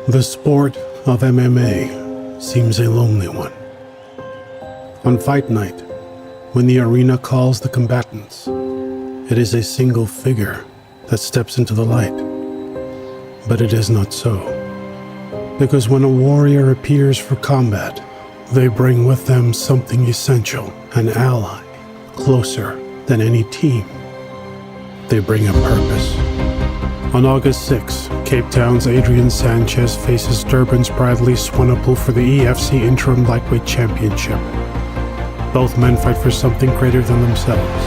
The sport of MMA seems a lonely one. On fight night, when the arena calls the combatants, it is a single figure that steps into the light. But it is not so. Because when a warrior appears for combat, they bring with them something essential, an ally, closer than any team. They bring a purpose. On August 6, Cape Town's Adrian Sanchez faces Durban's Bradley Swanepoel for the EFC Interim Lightweight Championship. Both men fight for something greater than themselves.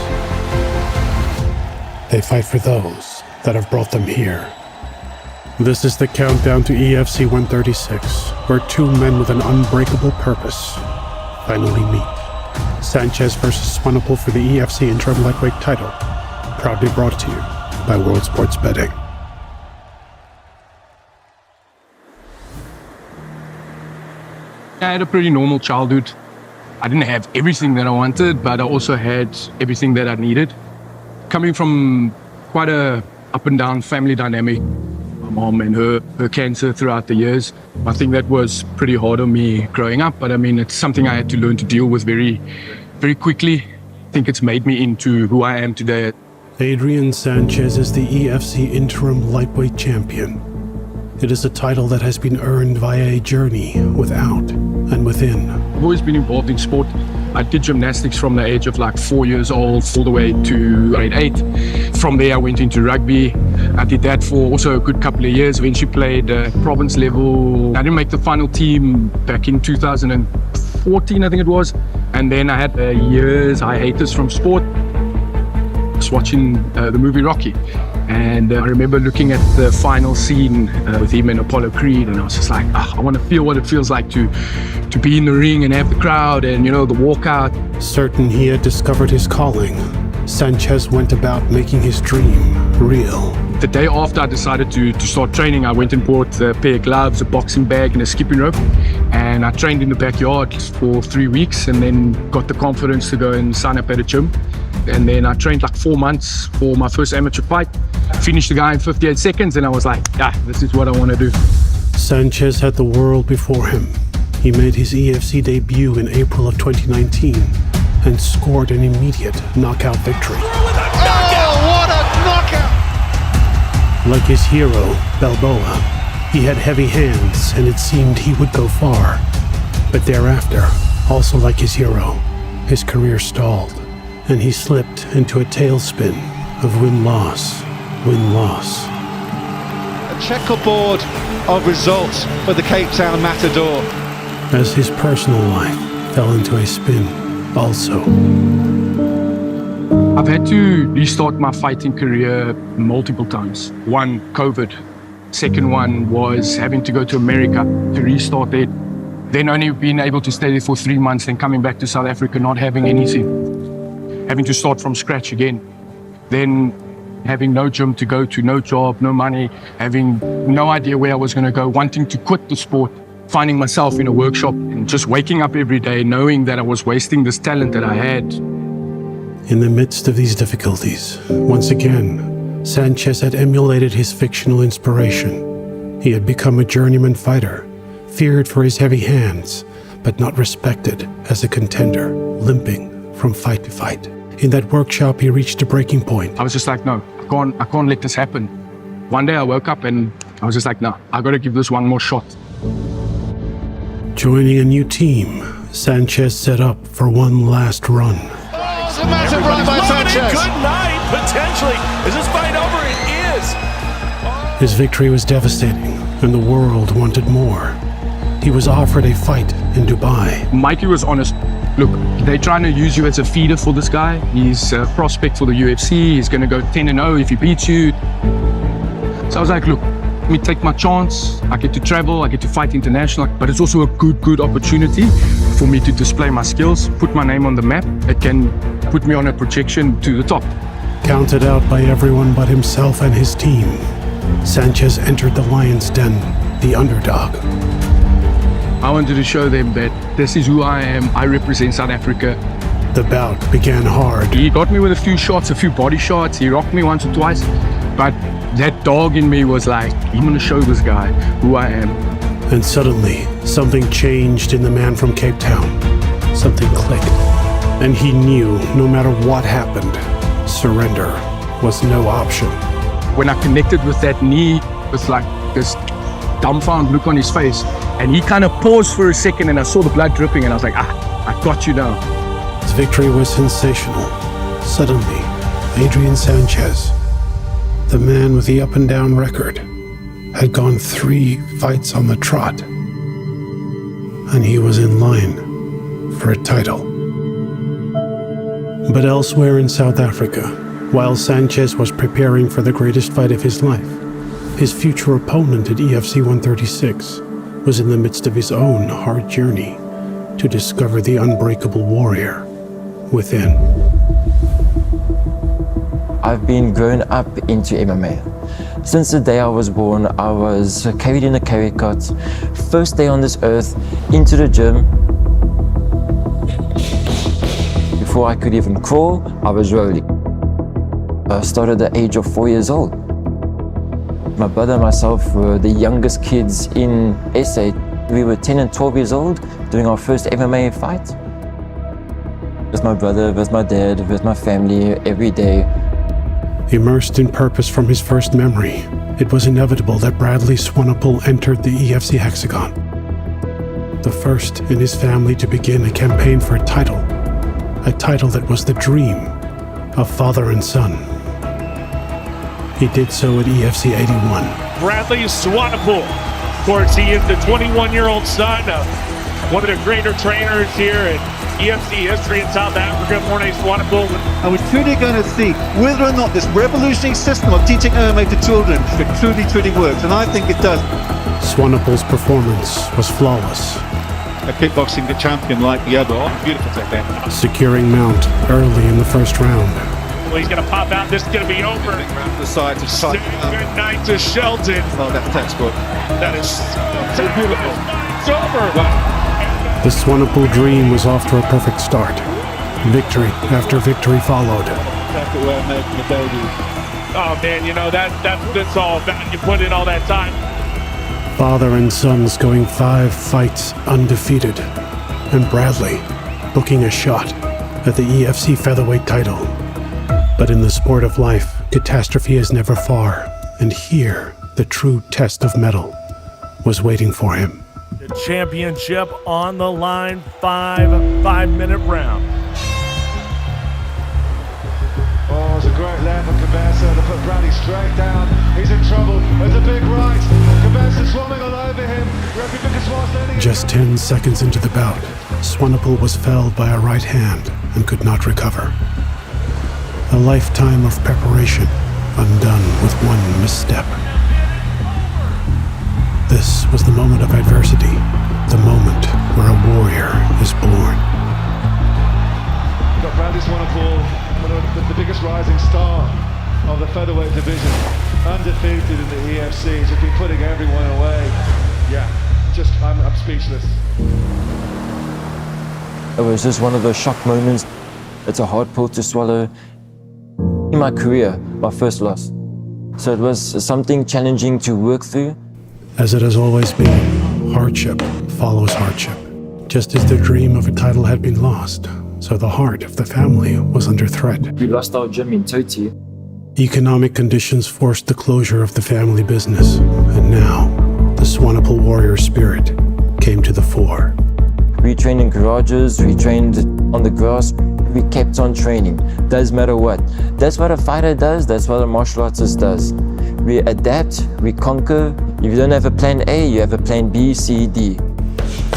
They fight for those that have brought them here. This is the countdown to EFC 136, where two men with an unbreakable purpose finally meet. Sanchez versus Swanepoel for the EFC Interim Lightweight title, proudly brought to you by World Sports Betting. I had a pretty normal childhood. I didn't have everything that I wanted, but I also had everything that I needed. Coming from quite a up and down family dynamic, my mom and her cancer throughout the years, I think that was pretty hard on me growing up, but I mean, it's something I had to learn to deal with very, very quickly. I think it's made me into who I am today. Adrian Sanchez is the EFC Interim Lightweight Champion. It is a title that has been earned via a journey without and within. I've always been involved in sport. I did gymnastics from the age of like 4 years old all the way to grade 8. From there I went into rugby. I did that for also a good couple of years. Eventually played province level. I didn't make the final team back in 2014, I think it was. And then I had a year's hiatus from sport. I was watching the movie Rocky. And I remember looking at the final scene with him and Apollo Creed, and I was just like, I want to feel what it feels like to be in the ring and have the crowd and, you know, the walkout. Certain he had discovered his calling, Sanchez went about making his dream real. The day after I decided to start training, I went and bought a pair of gloves, a boxing bag and a skipping rope. And I trained in the backyard for 3 weeks and then got the confidence to go and sign up at a gym. And then I trained like 4 months for my first amateur fight. Finished the guy in 58 seconds and I was like, this is what I want to do. Sanchez had the world before him. He made his EFC debut in April of 2019 and scored an immediate knockout victory. Oh, what a knockout! Like his hero, Balboa, he had heavy hands and it seemed he would go far. But thereafter, also like his hero, his career stalled and he slipped into a tailspin of win-loss, win-loss. A checkerboard of results for the Cape Town Matador. As his personal life fell into a spin also. I've had to restart my fighting career multiple times. One, COVID. Second one was having to go to America to restart it. Then only being able to stay there for 3 months and coming back to South Africa not having anything. Having to start from scratch again. Then having no gym to go to, no job, no money, having no idea where I was going to go, wanting to quit the sport, finding myself in a workshop and just waking up every day knowing that I was wasting this talent that I had. In the midst of these difficulties, once again, Sanchez had emulated his fictional inspiration. He had become a journeyman fighter, feared for his heavy hands, but not respected as a contender, limping from fight to fight. In that workshop, he reached a breaking point. I was just like, no, I can't let this happen. One day I woke up and I was just like, no, I got to give this one more shot. Joining a new team, Sanchez set up for one last run. Oh, it's a massive run by Sanchez. Good night, potentially. Is this fight over? It is. His victory was devastating, and the world wanted more. He was offered a fight in Dubai. Mikey was honest. Look, they're trying to use you as a feeder for this guy. He's a prospect for the UFC. He's going to go 10-0 if he beats you. So I was like, look, let me take my chance. I get to travel, I get to fight international, but it's also a good opportunity for me to display my skills, put my name on the map. It can put me on a projection to the top. Counted out by everyone but himself and his team, Sanchez entered the lion's den, the underdog. I wanted to show them that this is who I am. I represent South Africa. The bout began hard. He got me with a few shots, a few body shots. He rocked me once or twice. But that dog in me was like, I'm going to show this guy who I am. And suddenly, something changed in the man from Cape Town. Something clicked. And he knew no matter what happened, surrender was no option. When I connected with that knee, it was like this dumbfounded look on his face. And he kind of paused for a second and I saw the blood dripping and I was like, I got you now. His victory was sensational. Suddenly, Adrian Sanchez, the man with the up and down record, had gone 3 fights on the trot. And he was in line for a title. But elsewhere in South Africa, while Sanchez was preparing for the greatest fight of his life, his future opponent at EFC 136 was in the midst of his own hard journey to discover the unbreakable warrior within. I've been grown up into MMA. Since the day I was born, I was carried in a carry cot, first day on this earth, into the gym. Before I could even crawl, I was rolling. I started at the age of 4 years old. My brother and myself were the youngest kids in SA. We were 10 and 12 years old doing our first MMA fight. With my brother, with my dad, with my family, every day. Immersed in purpose from his first memory, it was inevitable that Bradley Swanepoel entered the EFC hexagon. The first in his family to begin a campaign for a title that was the dream of father and son. He did so at EFC 81. Bradley Swanepoel. Of course, he is the 21-year-old son of one of the greater trainers here in EFC history in South Africa, Morné Swanepoel. And we're truly going to see whether or not this revolutionary system of teaching MMA to children truly works, and I think it does. Swanepoel's performance was flawless, A kickboxing champion like the other. Beautiful technique. securing mount early in the first round. Well, he's going to pop out. This is going to be over. Round to the side to Say good night to Shelton. Oh, that's textbook. That is so beautiful. It's over. The Swanepoel dream was off to a perfect start. Victory after victory followed. Exactly where I'm making the debut. Oh man, you know that's what it's all about. You put in all that time. Father and sons going 5 fights undefeated, and Bradley booking a shot at the EFC featherweight title. But in the sport of life, catastrophe is never far, and here, the true test of mettle was waiting for him. The championship on the line, 5-minute round. Oh, it's a great left from Cabeza to put Bradley straight down. He's in trouble. There's a big right. Cabeza swarming all over him. Just 10 seconds into the bout, Swanepoel was felled by a right hand and could not recover. A lifetime of preparation undone with one misstep. This was the moment of adversity, the moment where a warrior is born. Got Bradley Swanepoel, the biggest rising star of the featherweight division, undefeated in the EFC, just been putting everyone away. Yeah, I'm speechless. It was just one of those shock moments. It's a hard pill to swallow. In my career, my first loss. So it was something challenging to work through. As it has always been, hardship follows hardship. Just as the dream of a title had been lost, so the heart of the family was under threat. We lost our gym in Toti. Economic conditions forced the closure of the family business, and now the Swanepoel warrior spirit came to the fore. We trained in garages, we trained on the grass, we kept on training. Doesn't matter what. That's what a fighter does, that's what a martial artist does. We adapt, we conquer. If you don't have a plan A, you have a plan B, C, D.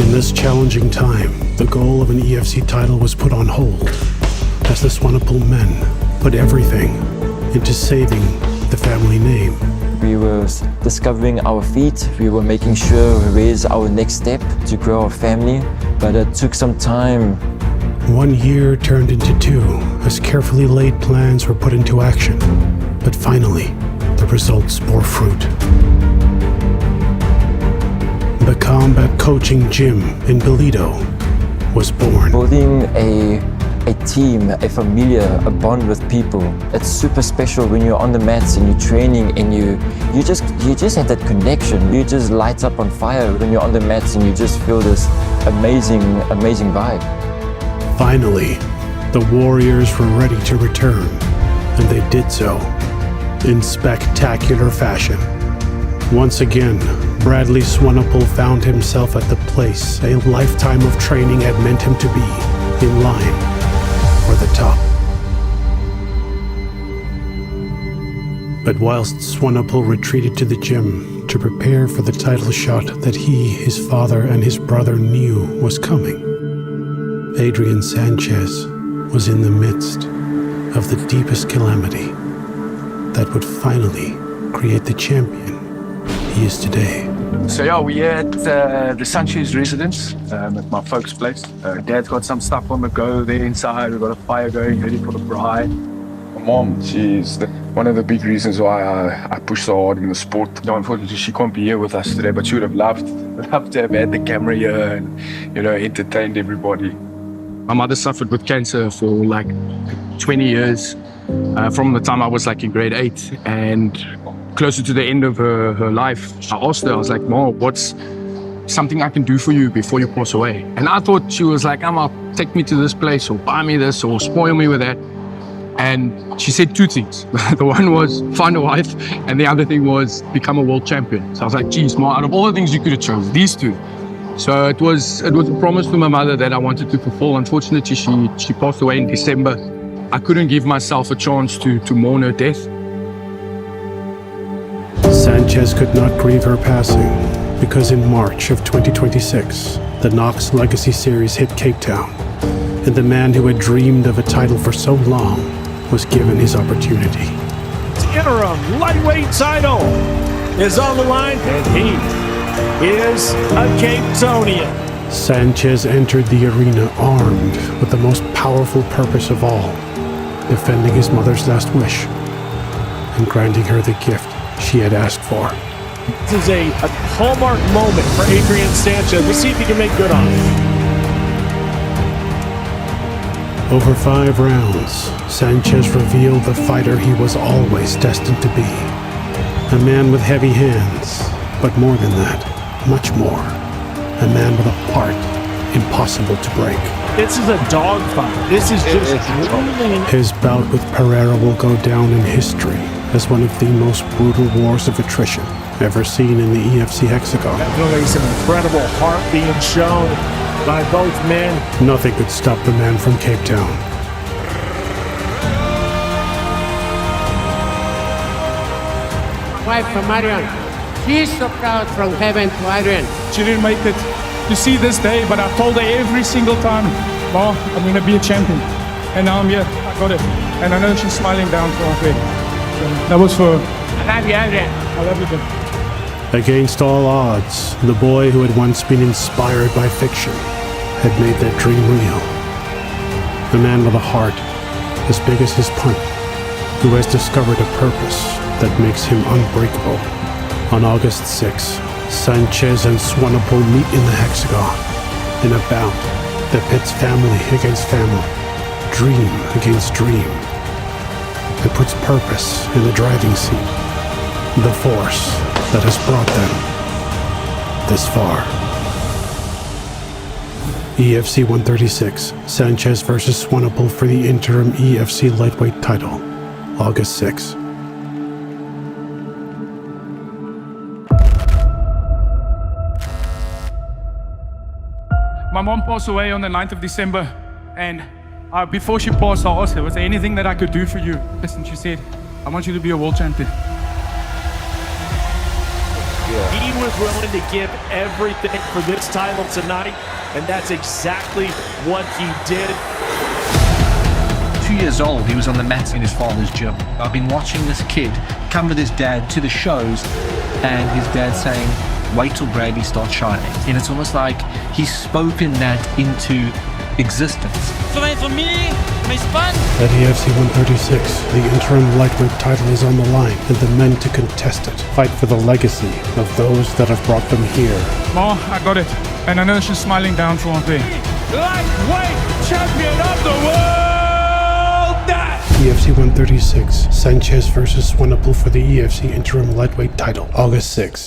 In this challenging time, the goal of an EFC title was put on hold, as the Swanepoel men put everything into saving the family name. We were discovering our feet, we were making sure we raise our next step to grow our family, but it took some time. 1 year turned into 2 as carefully laid plans were put into action. But finally, the results bore fruit. The Combat Coaching Gym in Belido was born. Building a a team, a familia, a bond with people. It's super special when you're on the mats and you're training and you just have that connection. You just light up on fire when you're on the mats and you just feel this amazing vibe. Finally, the Warriors were ready to return, and they did so in spectacular fashion. Once again, Bradley Swanepoel found himself at the place a lifetime of training had meant him to be, in line for the top. But whilst Swanepoel retreated to the gym to prepare for the title shot that he, his father, and his brother knew was coming, Adrian Sanchez was in the midst of the deepest calamity that would finally create the champion he is today. So yeah, we're at the Sanchez residence at my folks' place. Dad's got some stuff on the go there inside. We've got a fire going, ready for the bride. My mom, she's one of the big reasons why I push so hard in the sport. No, unfortunately, she can't be here with us today, but she would have loved to have had the camera here and, entertained everybody. My mother suffered with cancer for like 20 years, from the time I was like in grade 8, and closer to the end of her life, I asked her, I was like, Mom, what's something I can do for you before you pass away? And I thought she was like, take me to this place or buy me this or spoil me with that. And she said 2 things. The one was find a wife, and the other thing was become a world champion. So I was like, geez, Mom, out of all the things you could have chosen, these 2. So it was a promise to my mother that I wanted to fulfill. Unfortunately, she passed away in December. I couldn't give myself a chance to mourn her death. Sanchez could not grieve her passing because in March of 2026, the Knox Legacy Series hit Cape Town, and the man who had dreamed of a title for so long was given his opportunity. Interim lightweight title is on the line, and he is a Cape Townian. Sanchez entered the arena armed with the most powerful purpose of all, defending his mother's last wish and granting her the gift she had asked for. This is a hallmark moment for Adrian Sanchez. We'll see if he can make good on it. Over 5 rounds, Sanchez revealed the fighter he was always destined to be. A man with heavy hands, but more than that, much more. A man with a heart impossible to break. This is a dogfight. This is just His bout with Pereira will go down in history as one of the most brutal wars of attrition ever seen in the EFC hexagon. definitely some incredible heart being shown by both men. Nothing could stop the man from Cape Town. Wife from Adrian. She's so proud from heaven to Adrian. She didn't make it to see this day, but I've told her every single time, Mom, I'm going to be a champion. And now I'm here. I got it. And I know she's smiling down for her. So that was for her. I love you, Adrian. I love you, babe. Against all odds, the boy who had once been inspired by fiction had made that dream real. The man with a heart as big as his punt, who has discovered a purpose that makes him unbreakable. On August 6, Sanchez and Swanepoel meet in the hexagon in a bout that pits family against family, dream against dream, and puts purpose in the driving seat, the force that has brought them this far. EFC 136, Sanchez versus Swanepoel for the interim EFC Lightweight title, August 6. My mom passed away on the 9th of December, and before she passed, I asked her, was there anything that I could do for you? And she said, I want you to be a world champion. He was willing to give everything for this title tonight, and that's exactly what he did. 2 years old, he was on the mats in his father's gym. I've been watching this kid come with his dad to the shows, and his dad saying, wait till Bradley starts shining. And it's almost like he's spoken that into existence. At EFC 136, the interim lightweight title is on the line, and the men to contest it fight for the legacy of those that have brought them here. Mom, I got it. And I know she's smiling down for her. lightweight champion of the world. EFC 136, Sanchez versus Swanepoel for the EFC interim lightweight title, August 6.